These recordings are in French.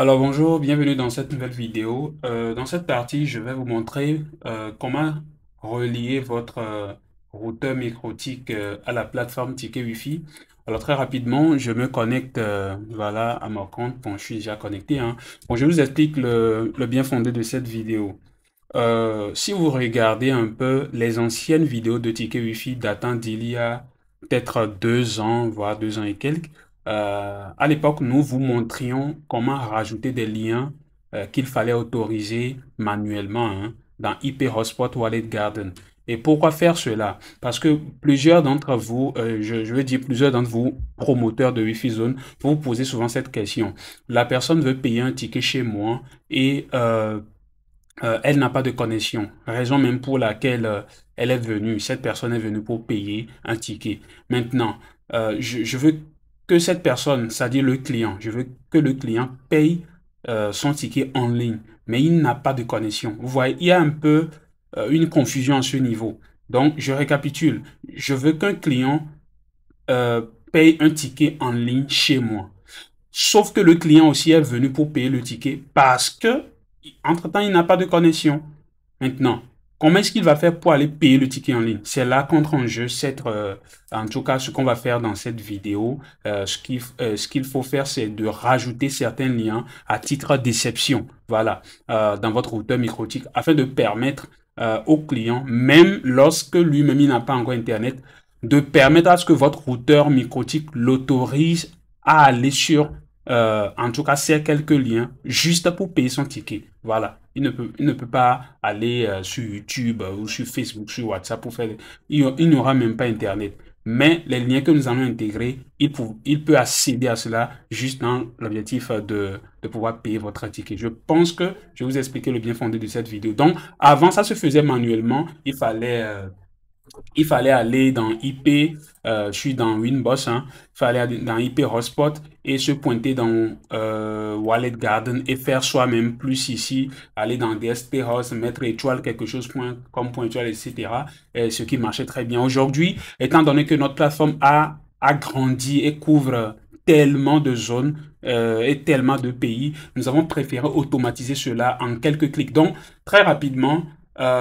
Alors bonjour, bienvenue dans cette nouvelle vidéo. Dans cette partie, je vais vous montrer comment relier votre routeur microtik à la plateforme Ticket Wi-Fi. Alors très rapidement, je me connecte voilà, à mon compte. Bon, je suis déjà connecté, hein. Bon, je vous explique le bien fondé de cette vidéo. Si vous regardez un peu les anciennes vidéos de Ticket Wi-Fi datant d'il y a peut-être 2 ans, voire 2 ans et quelques, à l'époque, nous vous montrions comment rajouter des liens qu'il fallait autoriser manuellement, hein, dans IP Hotspot Wallet Garden. Et pourquoi faire cela? Parce que plusieurs d'entre vous, je veux dire plusieurs d'entre vous, promoteurs de Wi-Fi Zone, vous posez souvent cette question. La personne veut payer un ticket chez moi et elle n'a pas de connexion, raison même pour laquelle elle est venue, cette personne est venue pour payer un ticket. Maintenant, je veux que cette personne, c'est-à-dire le client, je veux que le client paye son ticket en ligne, mais il n'a pas de connexion. Vous voyez, il y a un peu une confusion à ce niveau. Donc, je récapitule. Je veux qu'un client euh, paye un ticket en ligne chez moi. Sauf que le client aussi est venu pour payer le ticket parce que, entre-temps, il n'a pas de connexion. Maintenant, comment est-ce qu'il va faire pour aller payer le ticket en ligne? C'est là qu'entre en jeu en tout cas, ce qu'on va faire dans cette vidéo. Ce qu'il faut faire, c'est de rajouter certains liens à titre d'exception, voilà, dans votre routeur microtique afin de permettre au client, même lorsque lui-même il n'a pas encore Internet, de permettre à ce que votre routeur microtique l'autorise à aller sur, en tout cas, c'est quelques liens juste pour payer son ticket. Voilà. Il ne peut pas aller sur YouTube ou sur Facebook, sur WhatsApp pour faire. Il n'aura même pas Internet. Mais les liens que nous allons intégrer, il peut accéder à cela juste dans l'objectif de pouvoir payer votre ticket. Je pense que je vais vous expliquer le bien fondé de cette vidéo. Donc, avant, ça se faisait manuellement. Il fallait aller dans IP, je suis dans Winboss, hein, il fallait aller dans IP Hotspot et se pointer dans Wallet Garden et faire soi-même plus ici, aller dans DSP Host, mettre étoile, quelque chose comme point étoile, etc. Et ce qui marchait très bien. Aujourd'hui, étant donné que notre plateforme a grandi et couvre tellement de zones et tellement de pays, nous avons préféré automatiser cela en quelques clics. Donc, très rapidement,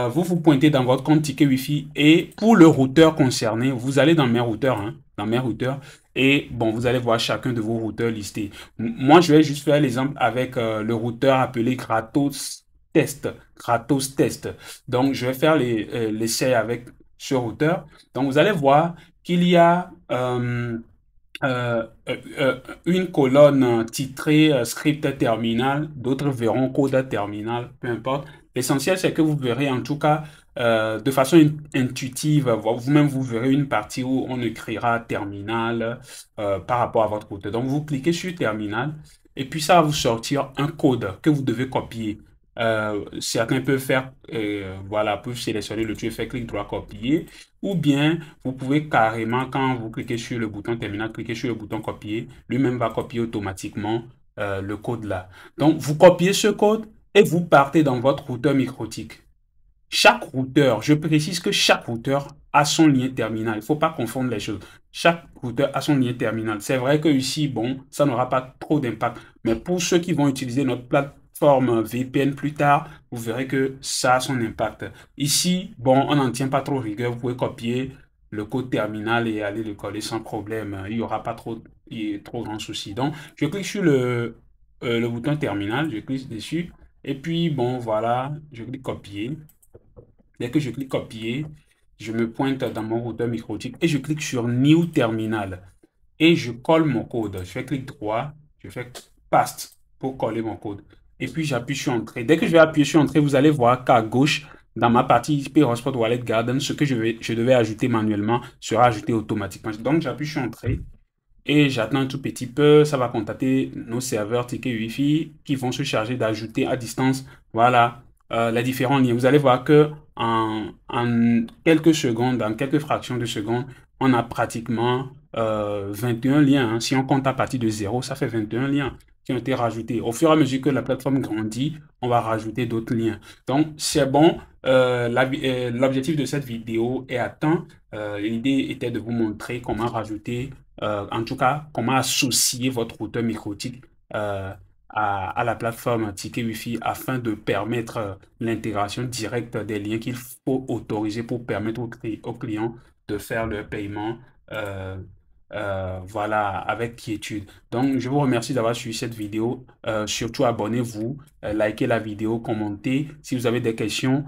vous vous pointez dans votre compte ticket Wi-Fi et pour le routeur concerné, vous allez dans mes routeurs, hein, dans mes routeurs et bon, vous allez voir chacun de vos routeurs listés. Moi, je vais juste faire l'exemple avec le routeur appelé Gratos Test. Gratos Test. Donc, je vais faire l'essai avec ce routeur. Donc, vous allez voir qu'il y a une colonne titrée script terminal, d'autres verront code terminal, peu importe. L'essentiel, c'est que vous verrez en tout cas de façon intuitive, vous-même vous verrez une partie où on écrira terminal par rapport à votre routeur. Donc vous cliquez sur terminal et puis ça va vous sortir un code que vous devez copier. Certains peuvent faire, voilà, peuvent sélectionner le truc, faire clic droit copier, ou bien vous pouvez carrément, quand vous cliquez sur le bouton terminal, cliquer sur le bouton copier, lui-même va copier automatiquement le code là. Donc, vous copiez ce code et vous partez dans votre routeur microtique. Chaque routeur, je précise que chaque routeur a son lien terminal. Il ne faut pas confondre les choses. Chaque routeur a son lien terminal. C'est vrai que ici, bon, ça n'aura pas trop d'impact. Mais pour ceux qui vont utiliser notre plateforme VPN plus tard, vous verrez que ça a son impact. Ici, bon, on n'en tient pas trop rigueur. Vous pouvez copier le code terminal et aller le coller sans problème. Il n'y aura pas trop grand souci. Donc, je clique sur le bouton terminal, je clique dessus. Et puis, bon, voilà, je clique copier. Dès que je clique copier, je me pointe dans mon routeur microtique et je clique sur New Terminal et je colle mon code. Je fais clic droit, je fais Paste pour coller mon code. Et puis j'appuie sur Entrée. Dès que je vais appuyer sur Entrée, vous allez voir qu'à gauche, dans ma partie IP Hotspot Wallet Garden, ce que je devais ajouter manuellement sera ajouté automatiquement. Donc j'appuie sur Entrée et j'attends un tout petit peu. Ça va contacter nos serveurs ticket Wi-Fi qui vont se charger d'ajouter à distance, voilà, les différents liens. Vous allez voir que en quelques secondes, en quelques fractions de secondes, on a pratiquement 21 liens, hein. Si on compte à partir de zéro, ça fait 21 liens qui ont été rajoutés. Au fur et à mesure que la plateforme grandit, on va rajouter d'autres liens. Donc, c'est bon. L'objectif de cette vidéo est atteint. L'idée était de vous montrer comment rajouter, en tout cas, comment associer votre routeur microtique à la plateforme Ticket Wi-Fi afin de permettre l'intégration directe des liens qu'il faut autoriser pour permettre aux clients de faire leur paiement euh, voilà, avec quiétude. Donc, je vous remercie d'avoir suivi cette vidéo. Surtout, abonnez-vous, likez la vidéo, commentez. Si vous avez des questions,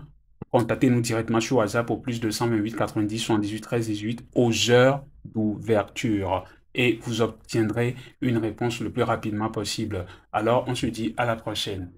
contactez-nous directement sur WhatsApp au plus 228 90 78 13 18 aux heures d'ouverture et vous obtiendrez une réponse le plus rapidement possible. Alors, on se dit à la prochaine.